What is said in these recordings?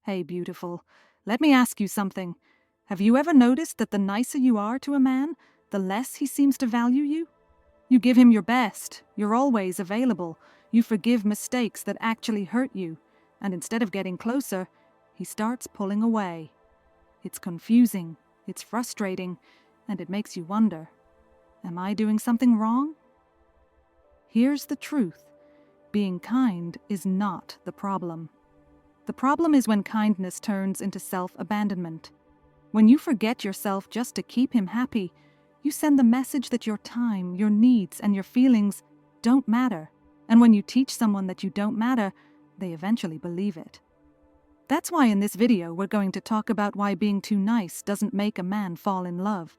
Hey, beautiful. Let me ask you something. Have you ever noticed that the nicer you are to a man, the less he seems to value you? You give him your best, you're always available, you forgive mistakes that actually hurt you, and instead of getting closer, he starts pulling away. It's confusing, it's frustrating, and it makes you wonder, am I doing something wrong? Here's the truth. Being kind is not the problem. The problem is when kindness turns into self-abandonment. When you forget yourself just to keep him happy, you send the message that your time, your needs, and your feelings don't matter. And when you teach someone that you don't matter, they eventually believe it. That's why in this video we're going to talk about why being too nice doesn't make a man fall in love.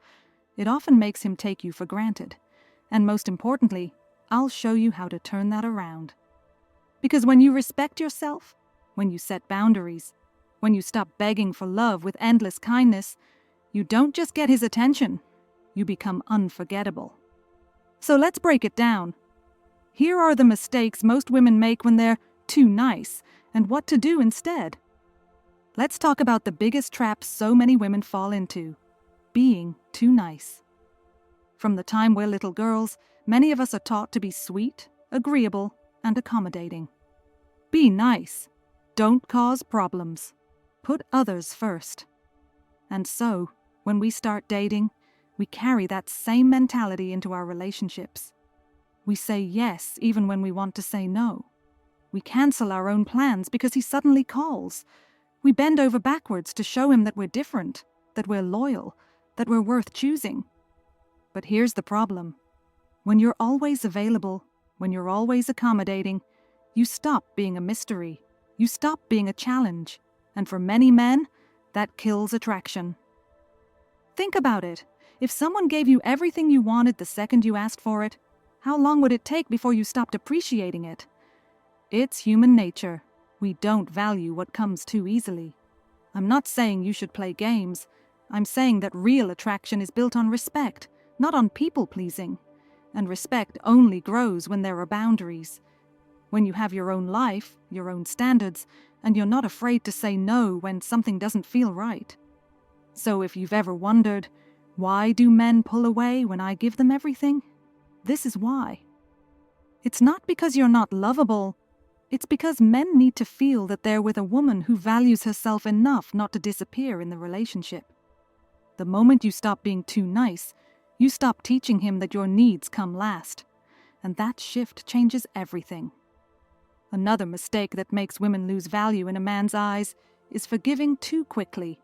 It often makes him take you for granted. And most importantly, I'll show you how to turn that around. Because when you respect yourself, when you set boundaries, when you stop begging for love with endless kindness, you don't just get his attention, you become unforgettable. So let's break it down. Here are the mistakes most women make when they're too nice, and what to do instead. Let's talk about the biggest traps so many women fall into: being too nice. From the time we're little girls, many of us are taught to be sweet, agreeable, and accommodating. Be nice. Don't cause problems. Put others first. And so, when we start dating, we carry that same mentality into our relationships. We say yes even when we want to say no. We cancel our own plans because he suddenly calls. We bend over backwards to show him that we're different, that we're loyal, that we're worth choosing. But here's the problem. When you're always available, when you're always accommodating, you stop being a mystery. You stop being a challenge. And for many men, that kills attraction. Think about it. If someone gave you everything you wanted the second you asked for it, how long would it take before you stopped appreciating it? It's human nature. We don't value what comes too easily. I'm not saying you should play games. I'm saying that real attraction is built on respect, not on people-pleasing. And respect only grows when there are boundaries. When you have your own life, your own standards, and you're not afraid to say no when something doesn't feel right. So if you've ever wondered, why do men pull away when I give them everything? This is why. It's not because you're not lovable. It's because men need to feel that they're with a woman who values herself enough not to disappear in the relationship. The moment you stop being too nice, you stop teaching him that your needs come last. And that shift changes everything. Another mistake that makes women lose value in a man's eyes is forgiving too quickly.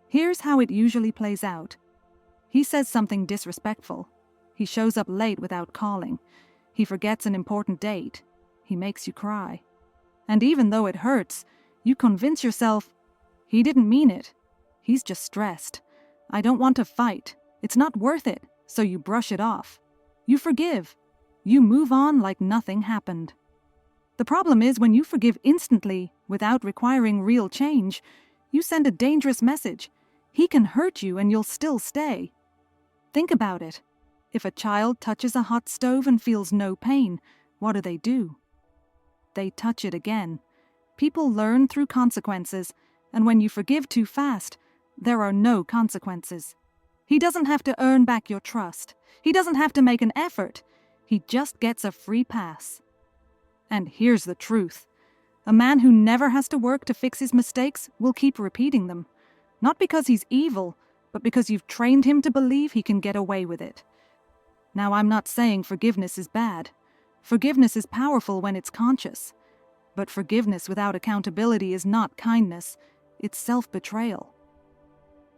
Here's how it usually plays out. He says something disrespectful. He shows up late without calling. He forgets an important date. He makes you cry. And even though it hurts, you convince yourself, he didn't mean it. He's just stressed. I don't want to fight. It's not worth it, so you brush it off. You forgive. You move on like nothing happened. The problem is when you forgive instantly, without requiring real change, you send a dangerous message. He can hurt you and you'll still stay. Think about it. If a child touches a hot stove and feels no pain, what do? They touch it again. People learn through consequences, and when you forgive too fast, there are no consequences. He doesn't have to earn back your trust. He doesn't have to make an effort. He just gets a free pass. And here's the truth. A man who never has to work to fix his mistakes will keep repeating them. Not because he's evil, but because you've trained him to believe he can get away with it. Now, I'm not saying forgiveness is bad. Forgiveness is powerful when it's conscious. But forgiveness without accountability is not kindness. It's self-betrayal.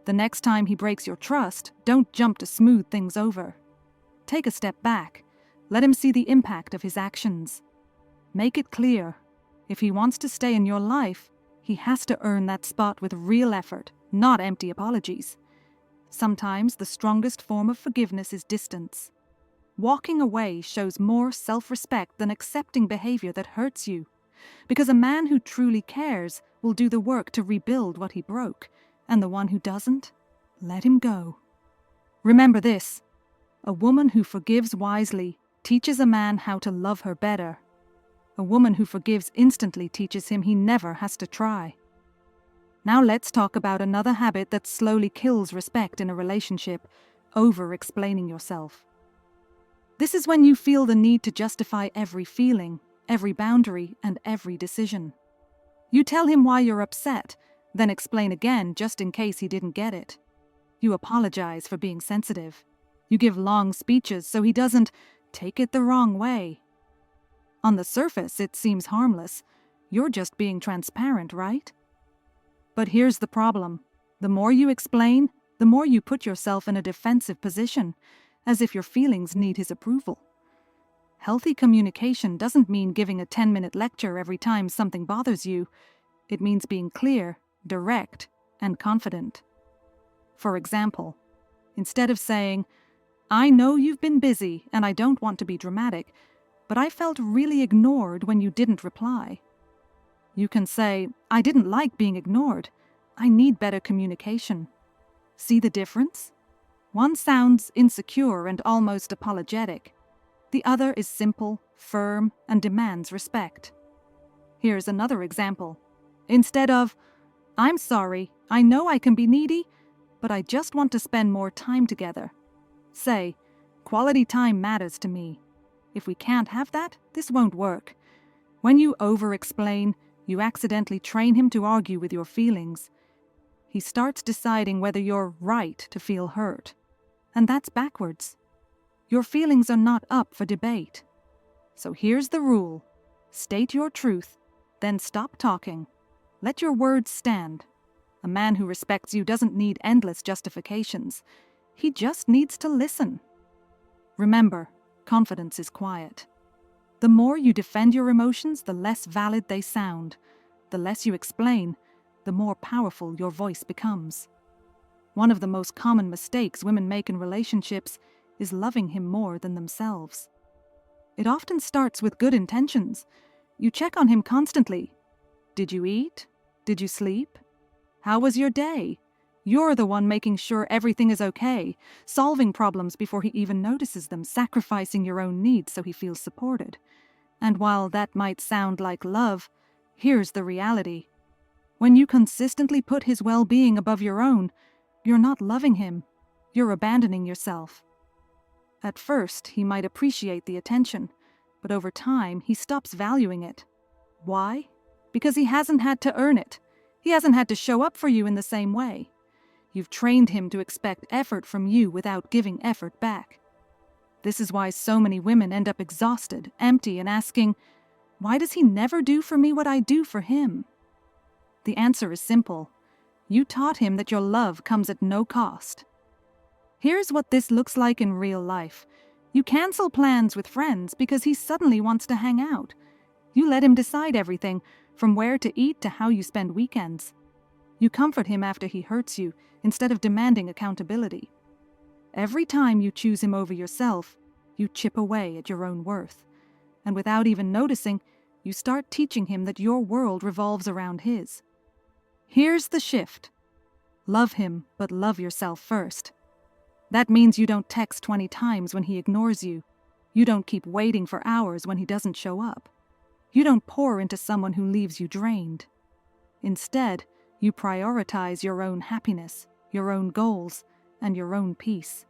The next time he breaks your trust, don't jump to smooth things over. Take a step back. Let him see the impact of his actions. Make it clear, if he wants to stay in your life, he has to earn that spot with real effort, not empty apologies. Sometimes the strongest form of forgiveness is distance. Walking away shows more self-respect than accepting behavior that hurts you, because a man who truly cares will do the work to rebuild what he broke, and the one who doesn't, let him go. Remember this, a woman who forgives wisely teaches a man how to love her better. A woman who forgives instantly teaches him he never has to try. Now let's talk about another habit that slowly kills respect in a relationship: over-explaining yourself. This is when you feel the need to justify every feeling, every boundary, and every decision. You tell him why you're upset, then explain again just in case he didn't get it. You apologize for being sensitive. You give long speeches so he doesn't take it the wrong way. On the surface, it seems harmless. You're just being transparent, right? But here's the problem. The more you explain, the more you put yourself in a defensive position, as if your feelings need his approval. Healthy communication doesn't mean giving a 10-minute lecture every time something bothers you. It means being clear, direct, and confident. For example, instead of saying, "I know you've been busy and I don't want to be dramatic, but I felt really ignored when you didn't reply," you can say, "I didn't like being ignored. I need better communication." See the difference? One sounds insecure and almost apologetic. The other is simple, firm, and demands respect. Here's another example. Instead of, "I'm sorry, I know I can be needy, but I just want to spend more time together," say, "Quality time matters to me. If we can't have that, this won't work." When you over-explain, you accidentally train him to argue with your feelings. He starts deciding whether you're right to feel hurt. And that's backwards. Your feelings are not up for debate. So here's the rule. State your truth, then stop talking. Let your words stand. A man who respects you doesn't need endless justifications. He just needs to listen. Remember, confidence is quiet. The more you defend your emotions, the less valid they sound. The less you explain, the more powerful your voice becomes. One of the most common mistakes women make in relationships is loving him more than themselves. It often starts with good intentions. You check on him constantly. Did you eat? Did you sleep? How was your day? You're the one making sure everything is okay, solving problems before he even notices them, sacrificing your own needs so he feels supported. And while that might sound like love, here's the reality. When you consistently put his well-being above your own, you're not loving him. You're abandoning yourself. At first, he might appreciate the attention, but over time, he stops valuing it. Why? Because he hasn't had to earn it. He hasn't had to show up for you in the same way. You've trained him to expect effort from you without giving effort back. This is why so many women end up exhausted, empty, and asking, "Why does he never do for me what I do for him?" The answer is simple. You taught him that your love comes at no cost. Here's what this looks like in real life. You cancel plans with friends because he suddenly wants to hang out. You let him decide everything, from where to eat to how you spend weekends. You comfort him after he hurts you, instead of demanding accountability. Every time you choose him over yourself, you chip away at your own worth. And without even noticing, you start teaching him that your world revolves around his. Here's the shift. Love him, but love yourself first. That means you don't text 20 times when he ignores you. You don't keep waiting for hours when he doesn't show up. You don't pour into someone who leaves you drained. Instead, you prioritize your own happiness, your own goals, and your own peace.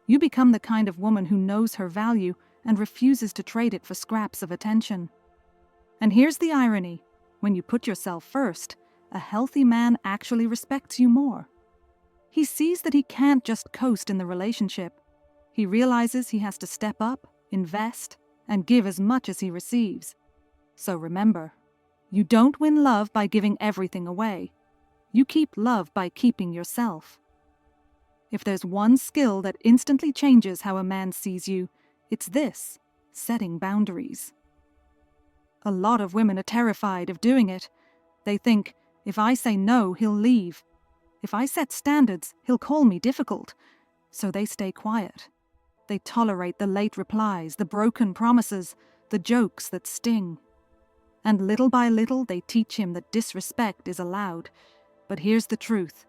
You become the kind of woman who knows her value and refuses to trade it for scraps of attention. And here's the irony. When you put yourself first, a healthy man actually respects you more. He sees that he can't just coast in the relationship. He realizes he has to step up, invest, and give as much as he receives. So remember, you don't win love by giving everything away. You keep love by keeping yourself. If there's one skill that instantly changes how a man sees you, it's this: setting boundaries. A lot of women are terrified of doing it. They think, if I say no, he'll leave. If I set standards, he'll call me difficult. So they stay quiet. They tolerate the late replies, the broken promises, the jokes that sting. And little by little, they teach him that disrespect is allowed. But here's the truth.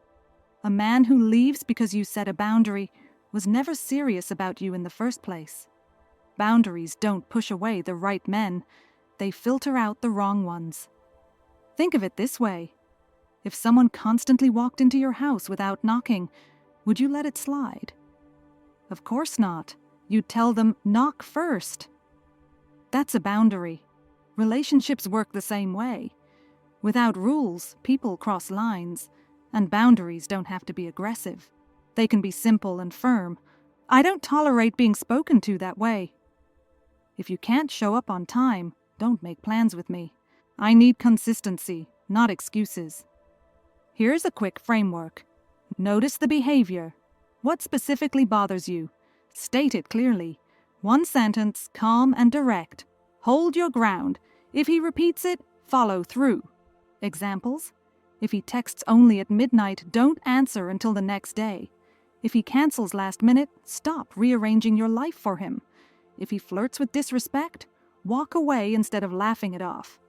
A man who leaves because you set a boundary was never serious about you in the first place. Boundaries don't push away the right men. They filter out the wrong ones. Think of it this way. If someone constantly walked into your house without knocking, would you let it slide? Of course not. You'd tell them, knock first. That's a boundary. Relationships work the same way. Without rules, people cross lines, and boundaries don't have to be aggressive. They can be simple and firm. I don't tolerate being spoken to that way. If you can't show up on time, don't make plans with me. I need consistency, not excuses. Here's a quick framework. Notice the behavior. What specifically bothers you? State it clearly. One sentence, calm and direct. Hold your ground. If he repeats it, follow through. Examples? If he texts only at midnight, don't answer until the next day. If he cancels last minute, stop rearranging your life for him. If he flirts with disrespect, walk away instead of laughing it off.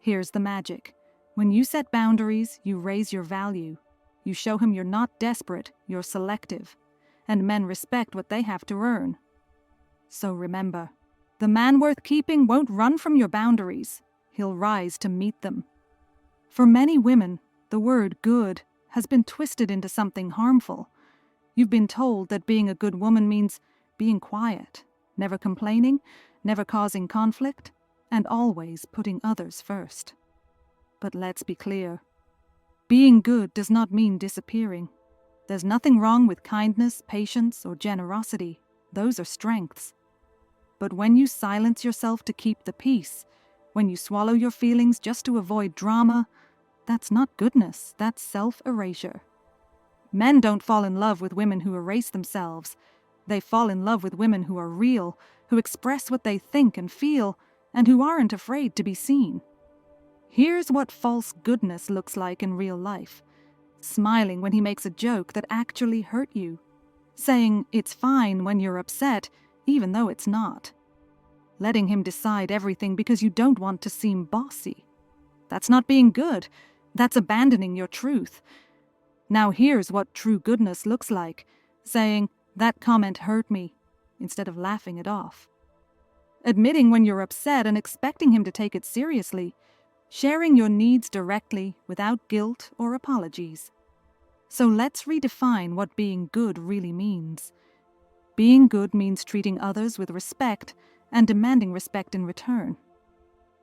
Here's the magic. When you set boundaries, you raise your value. You show him you're not desperate, you're selective. And men respect what they have to earn. So remember, the man worth keeping won't run from your boundaries. He'll rise to meet them. For many women, the word good has been twisted into something harmful. You've been told that being a good woman means being quiet, never complaining, never causing conflict, and always putting others first. But let's be clear. Being good does not mean disappearing. There's nothing wrong with kindness, patience, or generosity. Those are strengths. But when you silence yourself to keep the peace, when you swallow your feelings just to avoid drama, that's not goodness, that's self-erasure. Men don't fall in love with women who erase themselves. They fall in love with women who are real, who express what they think and feel, and who aren't afraid to be seen. Here's what false goodness looks like in real life. Smiling when he makes a joke that actually hurt you. Saying it's fine when you're upset, even though it's not. Letting him decide everything because you don't want to seem bossy. That's not being good. That's abandoning your truth. Now here's what true goodness looks like. Saying, that comment hurt me, instead of laughing it off. Admitting when you're upset and expecting him to take it seriously. Sharing your needs directly without guilt or apologies. So let's redefine what being good really means. Being good means treating others with respect and demanding respect in return.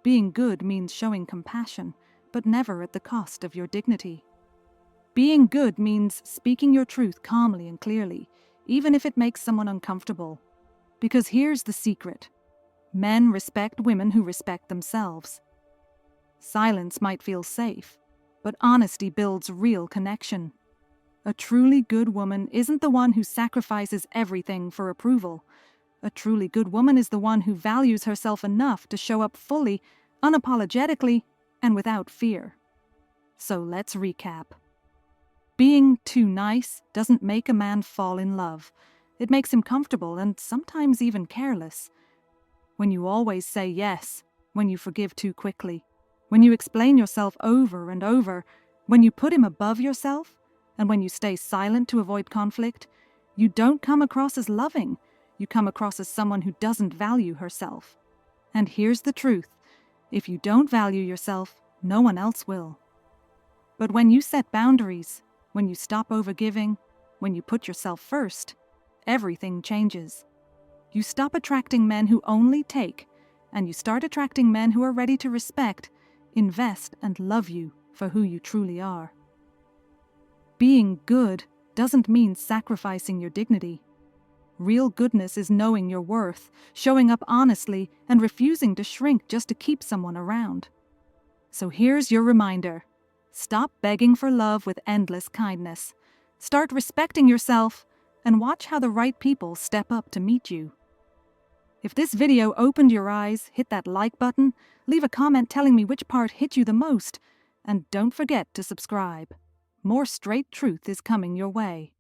Being good means showing compassion, but never at the cost of your dignity. Being good means speaking your truth calmly and clearly, even if it makes someone uncomfortable. Because here's the secret. Men respect women who respect themselves. Silence might feel safe, but honesty builds real connection. A truly good woman isn't the one who sacrifices everything for approval. A truly good woman is the one who values herself enough to show up fully, unapologetically, and without fear. So let's recap. Being too nice doesn't make a man fall in love. It makes him comfortable and sometimes even careless. When you always say yes, when you forgive too quickly, when you explain yourself over and over, when you put him above yourself, and when you stay silent to avoid conflict, you don't come across as loving. You come across as someone who doesn't value herself. And here's the truth. If you don't value yourself, no one else will. But when you set boundaries, when you stop overgiving, when you put yourself first, everything changes. You stop attracting men who only take, and you start attracting men who are ready to respect, invest, and love you for who you truly are. Being good doesn't mean sacrificing your dignity. Real goodness is knowing your worth, showing up honestly, and refusing to shrink just to keep someone around. So here's your reminder. Stop begging for love with endless kindness. Start respecting yourself, and watch how the right people step up to meet you. If this video opened your eyes, hit that like button, leave a comment telling me which part hit you the most, and don't forget to subscribe. More straight truth is coming your way.